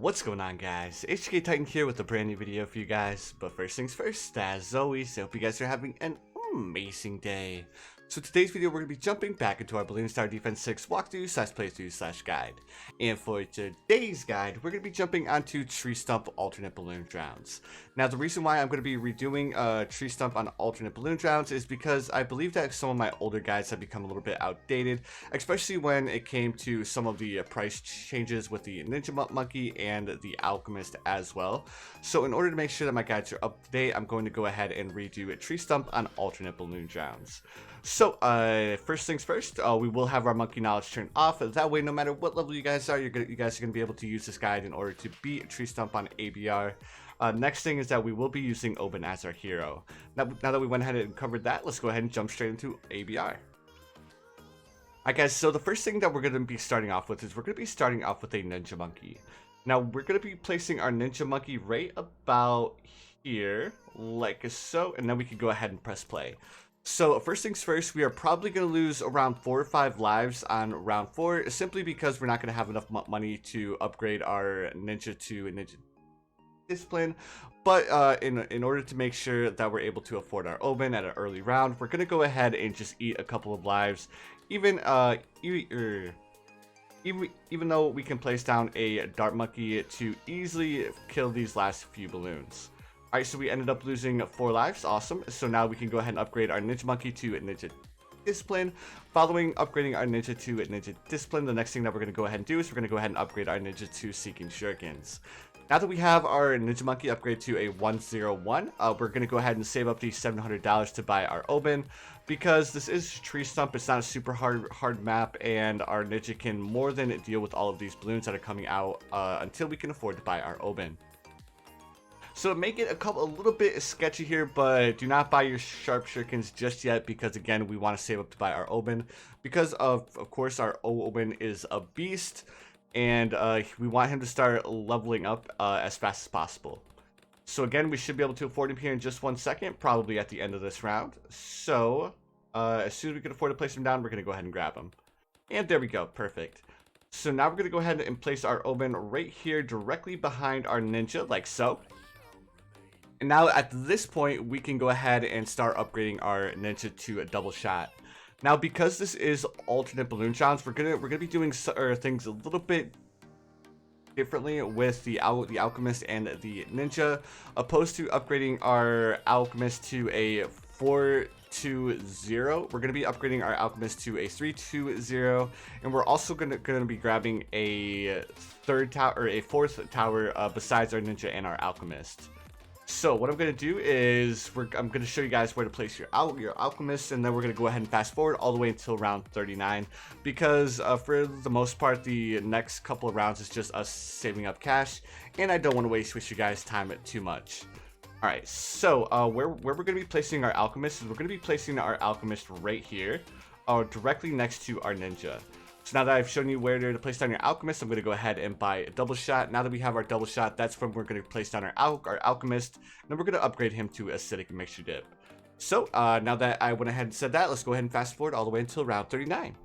What's going on, guys? HK Titan here with a brand new video for you guys. But first things first, as always, I hope you guys are having an amazing day. So today's video, we're going to be jumping back into our Btd6 walkthrough / playthrough / guide. And for today's guide, we're going to be jumping onto Tree Stump alternate balloon rounds. Now, the reason why I'm going to be redoing Tree Stump on alternate balloon rounds is because I believe that some of my older guides have become a little bit outdated, especially when it came to some of the price changes with the Ninja Monkey and the Alchemist as well. So in order to make sure that my guides are up to date, I'm going to go ahead and redo a Tree Stump on alternate balloon rounds. So, first things first, we will have our monkey knowledge turned off. That way, no matter what level you guys are, you guys are going to be able to use this guide in order to beat Tree Stump on ABR. Next thing is that we will be using Oben as our hero. Now that we went ahead and covered that, let's go ahead and jump straight into ABR. Alright guys, so the first thing that we're going to be starting off with is we're going to be starting off with a Ninja Monkey. Now, we're going to be placing our Ninja Monkey right about here, like so, and then we can go ahead and press play. So first things first, we are probably going to lose around 4 or 5 lives on round 4, simply because we're not going to have enough money to upgrade our Ninja to a Ninja Discipline. But in order to make sure that we're able to afford our Oben at an early round, we're going to go ahead and just eat a couple of lives, even though we can place down a Dart Monkey to easily kill these last few balloons. Alright, so we ended up losing 4 lives. Awesome. So now we can go ahead and upgrade our Ninja Monkey to a Ninja Discipline. Following upgrading our Ninja to a Ninja Discipline, the next thing that we're going to go ahead and do is we're going to go ahead and upgrade our Ninja to Seeking Shurikens. Now that we have our Ninja Monkey upgrade to a 101, we're going to go ahead and save up these $700 to buy our Oben. Because this is Tree Stump, it's not a super hard map, and our Ninja can more than deal with all of these balloons that are coming out until we can afford to buy our Oben. So to make it a little bit sketchy here, but do not buy your Sharp Shurikens just yet, because again, we want to save up to buy our Oben, because of course our Oben is a beast, and we want him to start leveling up as fast as possible. So again, we should be able to afford him here in just 1 second, probably at the end of this round. So as soon as we can afford to place him down, we're going to go ahead and grab him. And there we go, perfect. So now we're going to go ahead and place our Oben right here directly behind our Ninja, like so. And now at this point, we can go ahead and start upgrading our Ninja to a double shot. Now, because this is alternate balloon rounds, we're gonna be doing things a little bit differently with the Alchemist and the Ninja, opposed to upgrading our Alchemist to a 4-2-0. We're gonna be upgrading our Alchemist to a 3-2-0, and we're also gonna be grabbing a third tower or a fourth tower besides our Ninja and our Alchemist. So what I'm going to do is I'm going to show you guys where to place your Alchemist, and then we're going to go ahead and fast forward all the way until round 39, because for the most part the next couple of rounds is just us saving up cash, and I don't want to waste you guys' time too much. Alright, so where we're going to be placing our Alchemist is we're going to be placing our Alchemist right here, directly next to our Ninja. So now that I've shown you where to place down your Alchemist, I'm going to go ahead and buy a double shot. Now that we have our double shot, that's when we're going to place down our Alchemist, and then we're going to upgrade him to Acidic Mixture Dip. So now that I went ahead and said that, let's go ahead and fast forward all the way until round 39.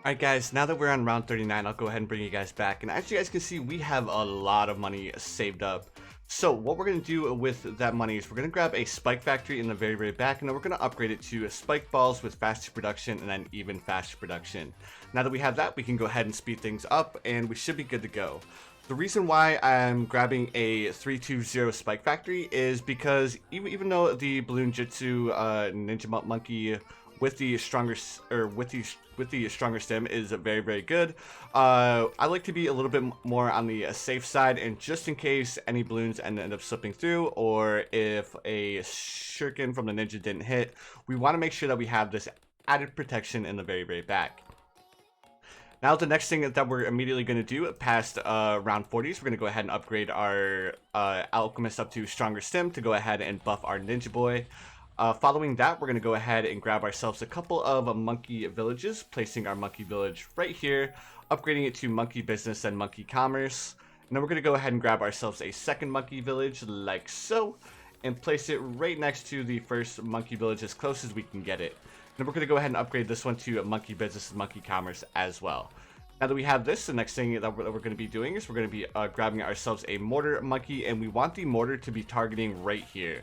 Alright guys, now that we're on round 39, I'll go ahead and bring you guys back, and as you guys can see, we have a lot of money saved up. So what we're going to do with that money is we're going to grab a Spike Factory in the very back, and then we're going to upgrade it to Spike Balls with faster production and then even faster production. Now that we have that, we can go ahead and speed things up, and we should be good to go. The reason why I'm grabbing a 3-2-0 Spike Factory is because even though the Balloon Jutsu Ninja Monkey with the stronger stronger stem is very, very good. I like to be a little bit more on the safe side, and just in case any balloons end up slipping through, or if a shuriken from the ninja didn't hit, we want to make sure that we have this added protection in the very, very back. Now the next thing that we're immediately going to do past round 40s, we're going to go ahead and upgrade our alchemist up to stronger stem to go ahead and buff our ninja boy. Following that, we're going to go ahead and grab ourselves a couple of monkey villages, placing our monkey village right here, upgrading it to monkey business and monkey commerce. And then we're going to go ahead and grab ourselves a second monkey village like so, and place it right next to the first monkey village as close as we can get it. Then we're going to go ahead and upgrade this one to monkey business and monkey commerce as well. Now that we have this, the next thing that we're going to be doing is we're going to be grabbing ourselves a mortar monkey, and we want the mortar to be targeting right here.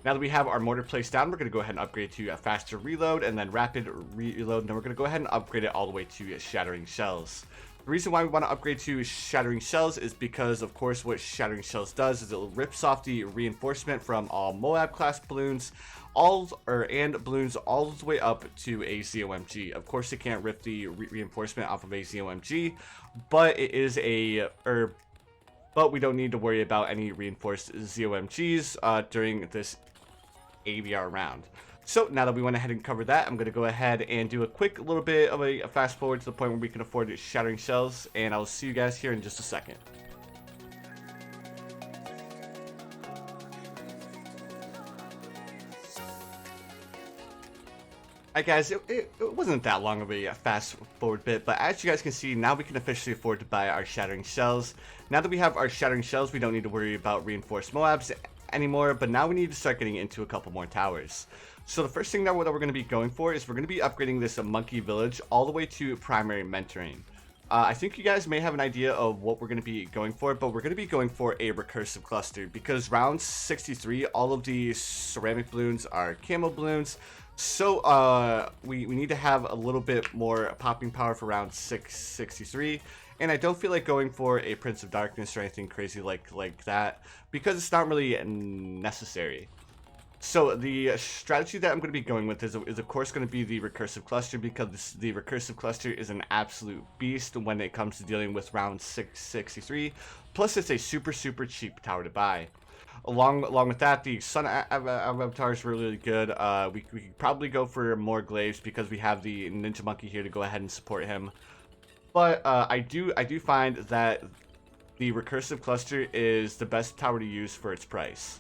Now that we have our mortar placed down, we're going to go ahead and upgrade to a faster reload and then rapid reload. And then we're going to go ahead and upgrade it all the way to shattering shells. The reason why we want to upgrade to shattering shells is because, of course, what shattering shells does is it rips off the reinforcement from all Moab class balloons, and balloons all the way up to a ZOMG. Of course, it can't rip the reinforcement off of a ZOMG, but it is but we don't need to worry about any reinforced ZOMGs during this ABR round. So now that we went ahead and covered that, I'm going to go ahead and do a quick little bit of a fast forward to the point where we can afford shattering shells, and I'll see you guys here in just a second. Alright guys, it wasn't that long of a fast forward bit, but as you guys can see, now we can officially afford to buy our shattering shells. Now that we have our shattering shells, we don't need to worry about reinforced Moabs anymore, but now we need to start getting into a couple more towers. So the first thing that we're going to be going for is we're going to be upgrading this monkey village all the way to primary mentoring. I think you guys may have an idea of what we're going to be going for, but we're going to be going for a recursive cluster, because round 63, all of the ceramic balloons are camo balloons. So we need to have a little bit more popping power for round 663, and I don't feel like going for a Prince of Darkness or anything crazy like that, because it's not really necessary. So the strategy that I'm going to be going with is of course going to be the recursive cluster, because the recursive cluster is an absolute beast when it comes to dealing with round 663. Plus, it's a super cheap tower to buy. Along with that, the Sun Avatar is really good. We could probably go for more glaives because we have the Ninja Monkey here to go ahead and support him. But I do find that the recursive cluster is the best tower to use for its price.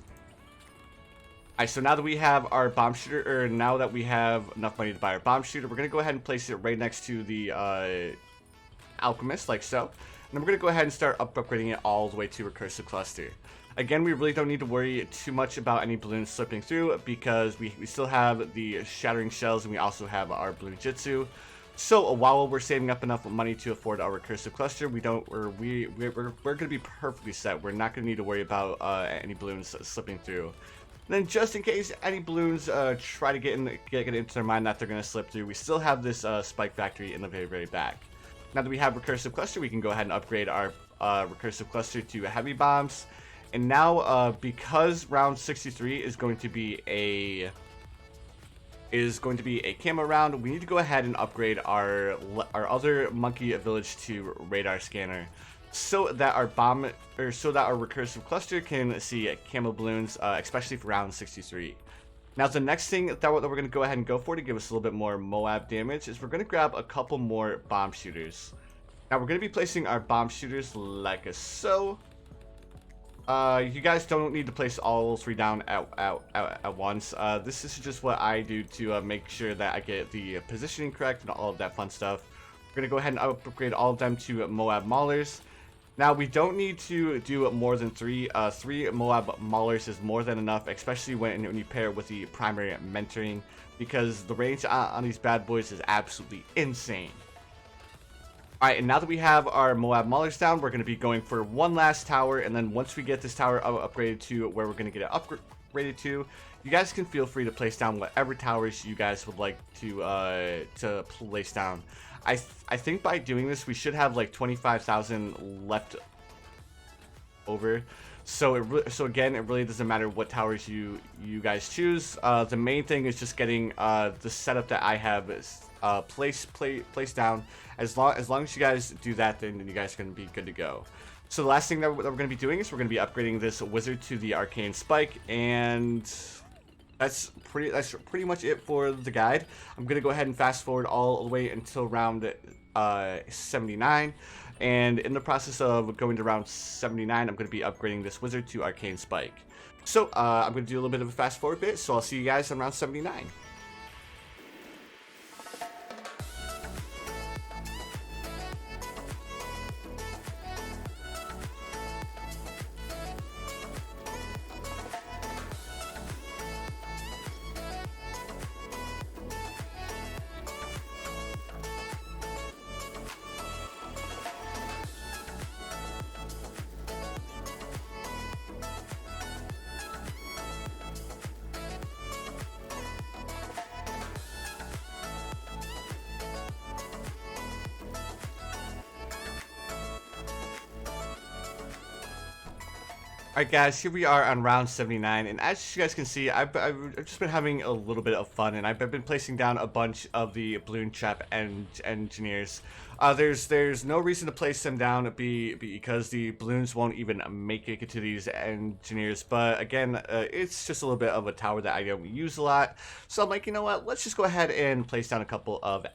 Alright, so now that we have our bomb shooter, or now that we have enough money to buy our bomb shooter, we're going to go ahead and place it right next to the alchemist, like so. And then we're going to go ahead and start upgrading it all the way to recursive cluster. Again, we really don't need to worry too much about any balloons slipping through, because we still have the shattering shells, and we also have our balloon jitsu. So while we're saving up enough money to afford our recursive cluster, we're going to be perfectly set. We're not going to need to worry about any balloons slipping through. And then just in case any balloons try to get into their mind that they're going to slip through, we still have this spike factory in the very back. Now that we have recursive cluster, we can go ahead and upgrade our recursive cluster to heavy bombs. And now, because round 63 is going to be a camo round, we need to go ahead and upgrade our other monkey village to radar scanner, so that our recursive cluster can see camo balloons, especially for round 63. Now the next thing that we're going to go ahead and go for to give us a little bit more Moab damage is we're going to grab a couple more bomb shooters. Now we're going to be placing our bomb shooters like so. You guys don't need to place all 3 down at once. This is just what I do to make sure that I get the positioning correct and all of that fun stuff. We're going to go ahead and upgrade all of them to Moab Maulers. Now, we don't need to do more than 3. 3 Moab Maulers is more than enough, especially when you pair it with the primary mentoring, because the range on these bad boys is absolutely insane. Alright, and now that we have our Moab Maulers down, we're going to be going for one last tower, and then once we get this tower upgraded to where we're going to get it upgraded to, you guys can feel free to place down whatever towers you guys would like to place down. I think by doing this, we should have like 25,000 left over. So again, it really doesn't matter what towers you guys choose. The main thing is just getting the setup that I have is placed down. As long as you guys do that, then you guys are going to be good to go. So the last thing that we're going to be doing is we're going to be upgrading this wizard to the arcane spike, and that's pretty much it for the guide. I'm going to go ahead and fast forward all the way until round 79. And in the process of going to round 79, I'm going to be upgrading this wizard to arcane spike. So I'm going to do a little bit of a fast forward bit, so I'll see you guys on round 79. Alright guys, here we are on round 79, and as you guys can see, I've just been having a little bit of fun, and I've been placing down a bunch of the balloon trap engineers. There's no reason to place them down because the balloons won't even make it to these engineers, but again, it's just a little bit of a tower that I don't use a lot, so I'm like, you know what, let's just go ahead and place down a couple of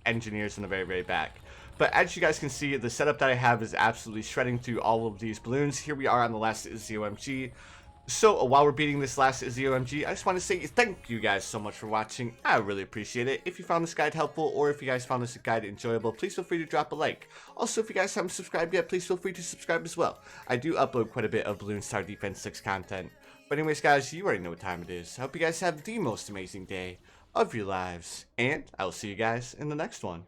engineers in the very back. But as you guys can see, the setup that I have is absolutely shredding through all of these balloons. Here we are on the last ZOMG. So while we're beating this last ZOMG, I just want to say thank you guys so much for watching. I really appreciate it. If you found this guide helpful, or if you guys found this guide enjoyable, please feel free to drop a like. Also, if you guys haven't subscribed yet, please feel free to subscribe as well. I do upload quite a bit of Bloons Tower Defense 6 content. But anyways guys, you already know what time it is. I hope you guys have the most amazing day of your lives, and I will see you guys in the next one.